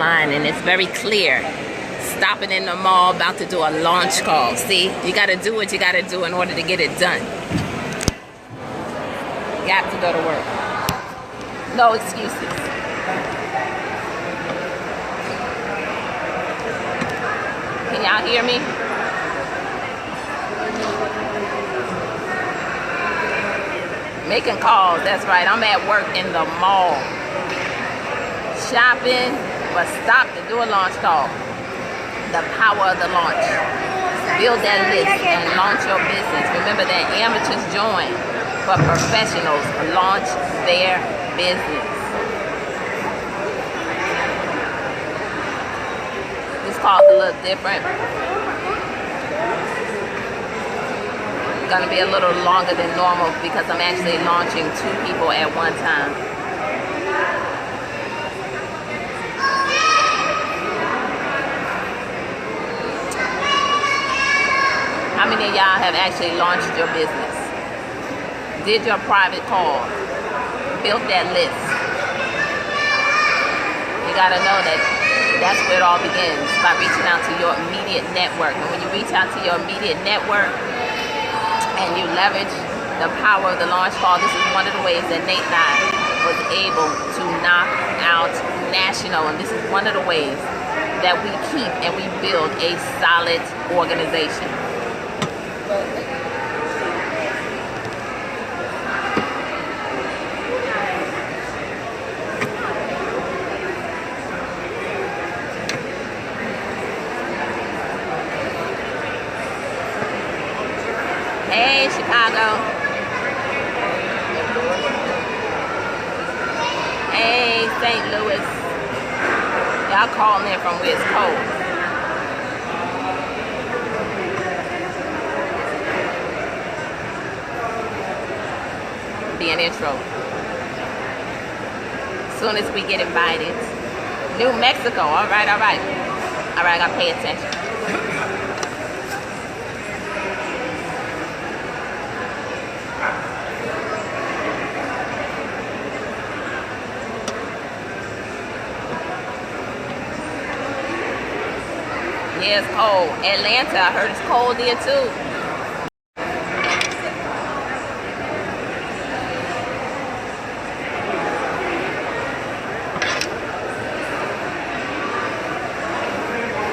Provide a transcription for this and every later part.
line, and it's very clear. Stopping in the mall, about to do a launch call. See, you got to do what you got to do in order to get it done. Got to go to work. No excuses. Can y'all hear me? Making calls, that's right. I'm at work in the mall. Shopping, but stop to do a launch call. The power of the launch. Build that list and launch your business. Remember that amateurs join, but professionals launch their business. This call's a little different. It's gonna be a little longer than normal because I'm actually launching 2 people at one time. How many of y'all have actually launched your business? Did your private call? Built that list? You gotta know that that's where it all begins, by reaching out to your immediate network. And when you reach out to your immediate network and you leverage the power of the launch call, this is one of the ways that Nate and I was able to knock out national. And this is one of the ways that we keep and we build a solid organization. Hey, Chicago. Hey, St. Louis. Y'all calling in from where it's cold. Be an intro. Soon as we get invited. New Mexico. All right, all right. All right, I gotta pay attention. Yeah, it's cold. Atlanta, I heard it's cold there too.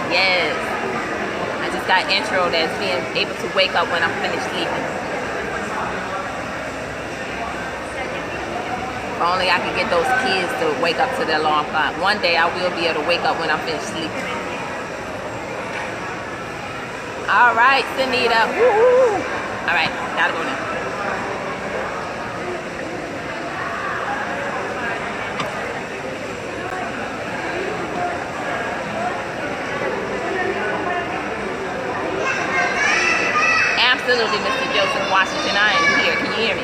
Yes. I just got introed as being able to wake up when I'm finished sleeping. If only I could get those kids to wake up to their alarm clock. One day I will be able to wake up when I'm finished sleeping. All right, Sunita. Woo-hoo. All right, gotta go now. Absolutely, Mr. Joseph Washington. I am here. Can you hear me?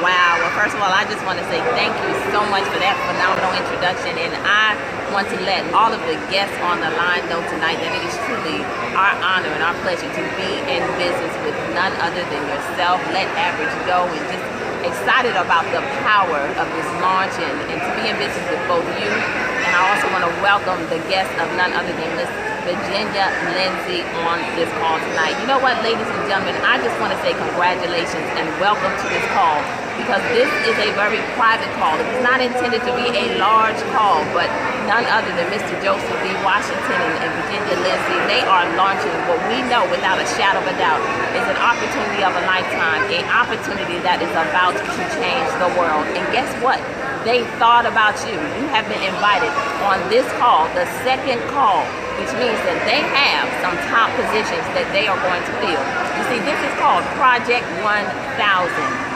Wow. Well, first of all, I just want to say thank you so much for that phenomenal introduction. And I want to let all of the guests on the line know tonight that it is truly our honor and our pleasure to be in business with none other than yourself. Let average go, and just excited about the power of this launch and to be in business with both you. And I also want to welcome the guest of none other than Miss Virginia Lindsay on this call tonight. You know what, ladies and gentlemen, I just want to say congratulations and welcome to this call, because this is a very private call. It's not intended to be a large call, but none other than Mr. Joseph B. Washington and Virginia Lindsay, they are launching what we know without a shadow of a doubt is an opportunity of a lifetime, an opportunity that is about to change the world. And guess what? They thought about you. You have been invited on this call, the second call, which means that they have some top positions that they are going to fill. You see, this is called Project 1000.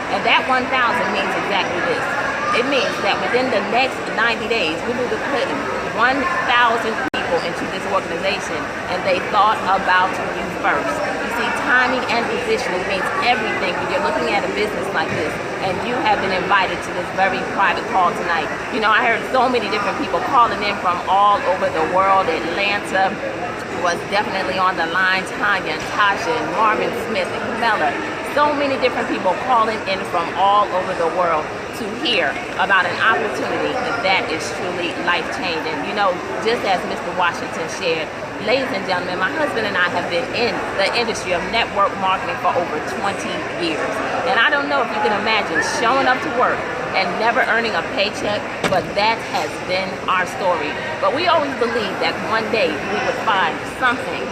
And that 1000 means exactly this. It means that within the next 90 days, we will be putting 1,000 people into this organization, and they thought about you first. You see, timing and positioning means everything when you're looking at a business like this, and you have been invited to this very private call tonight. You know, I heard so many different people calling in from all over the world. Atlanta was definitely on the line. Tanya and Tasha and Marvin Smith and Camilla. So many different people calling in from all over the world to hear about an opportunity that is truly life-changing. You know, just as Mr. Washington shared, ladies and gentlemen, my husband and I have been in the industry of network marketing for over 20 years. And I don't know if you can imagine showing up to work and never earning a paycheck, but that has been our story. But we always believed that one day we would find something.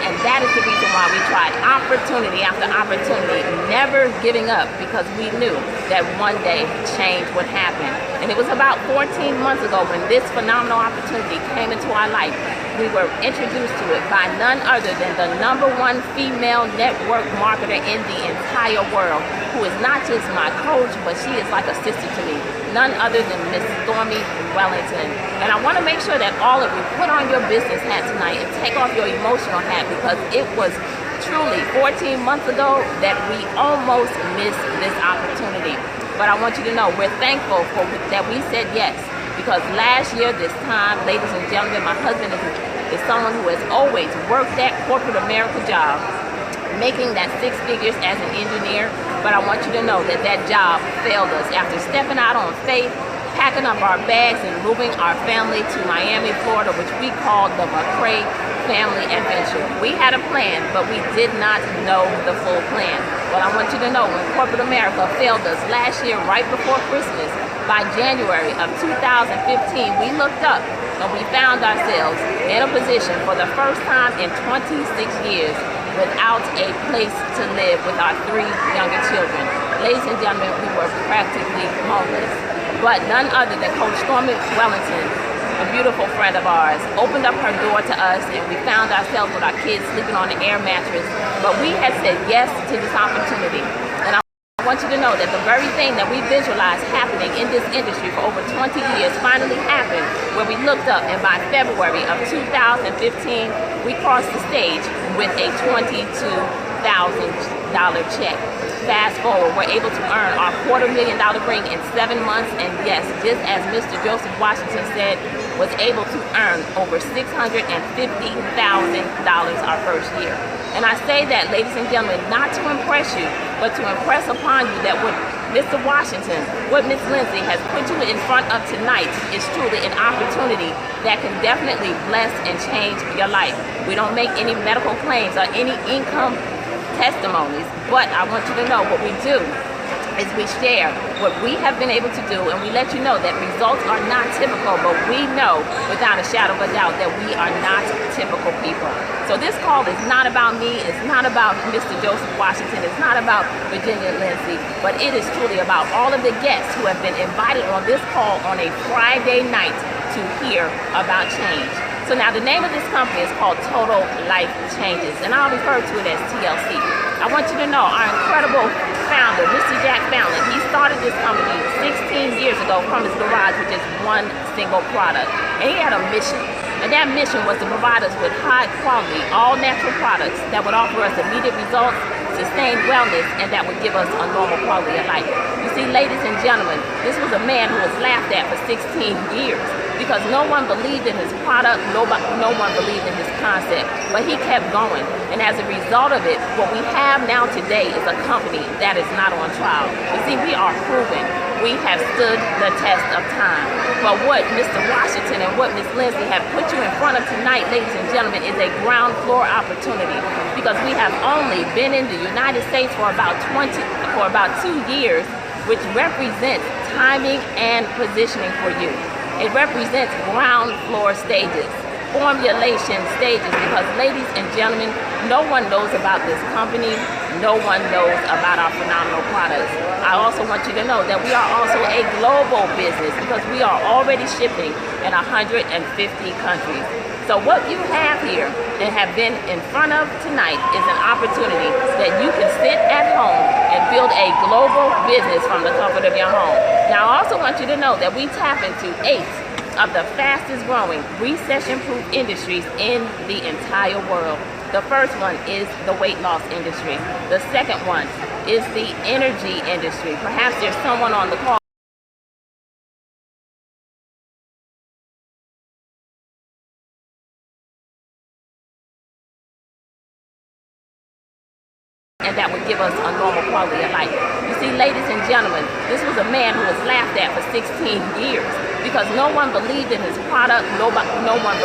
And that is the reason why we tried opportunity after opportunity, never giving up, because we knew that one day change would happen. And it was about 14 months ago when this phenomenal opportunity came into our life. We were introduced to it by none other than the #1 female network marketer in the entire world, who is not just my coach, but she is like a sister to me. None other than Miss Stormy Wellington. And I want to make sure that all of you put on your business hat tonight and take off your emotional hat, because it was truly 14 months ago that we almost missed this opportunity. But I want you to know we're thankful for that we said yes, because last year this time, ladies and gentlemen, my husband is someone who has always worked that corporate America job, making that 6 figures as an engineer. But I want you to know that that job failed us. After stepping out on faith, packing up our bags and moving our family to Miami, Florida, which we called the McCray family adventure. We had a plan, but we did not know the full plan. Well, I want you to know when corporate America failed us last year, right before Christmas, by January of 2015, we looked up and we found ourselves in a position for the first time in 26 years without a place to live with our 3 younger children. Ladies and gentlemen, we were practically homeless. But none other than Coach Stormy Wellington, a beautiful friend of ours, opened up her door to us, and we found ourselves with our kids sleeping on an air mattress. But we had said yes to this opportunity. And I want you to know that the very thing that we visualized happening in this industry for over 20 years finally happened, where we looked up, and by February of 2015, we crossed the stage with a $22,000 check. Fast forward, we're able to earn our $250,000 ring in 7 months, and yes, just as Mr. Joseph Washington said, was able to earn over $650,000 our first year. And I say that, ladies and gentlemen, not to impress you, but to impress upon you that what Mr. Washington, what Miss Lindsay has put you in front of tonight is truly an opportunity that can definitely bless and change your life. We don't make any medical claims or any income testimonies, but I want you to know what we do is we share what we have been able to do, and we let you know that results are not typical, but we know without a shadow of a doubt that we are not typical people. So this call is not about me, it's not about Mr. Joseph Washington, it's not about Virginia Lindsay, but it is truly about all of the guests who have been invited on this call on a Friday night to hear about change. So now the name of this company is called Total Life Changes, and I'll refer to it as TLC. I want you to know our incredible founder, Mr. Jack Fallon, he started this company 16 years ago from his garage with just one single product. And he had a mission, and that mission was to provide us with high quality, all natural products that would offer us immediate results, sustained wellness, and that would give us a normal quality of life. You see, ladies and gentlemen, this was a man who was laughed at for 16 years. Because no one believed in his product, no one believed in his concept, but he kept going. And as a result of it, what we have now today is a company that is not on trial. You see, we are proven. We have stood the test of time. But what Mr. Washington and what Ms. Lindsay have put you in front of tonight, ladies and gentlemen, is a ground floor opportunity. Because we have only been in the United States for about 2 years, which represents timing and positioning for you. It represents ground floor stages, formulation stages, because ladies and gentlemen, no one knows about this company, no one knows about our phenomenal products. I also want you to know that we are also a global business, because we are already shipping in 150 countries. So what you have here and have been in front of tonight is an opportunity that you can sit at home and build a global business from the comfort of your home. Now, I also want you to know that we tap into 8 of the fastest growing recession-proof industries in the entire world. The first one is the weight loss industry. The second one is the energy industry. Perhaps there's someone on the call and that would give us a normal quality of life. You see, ladies and gentlemen, this was a man who was laughed at for 16 years because no one believed in his product, no one believed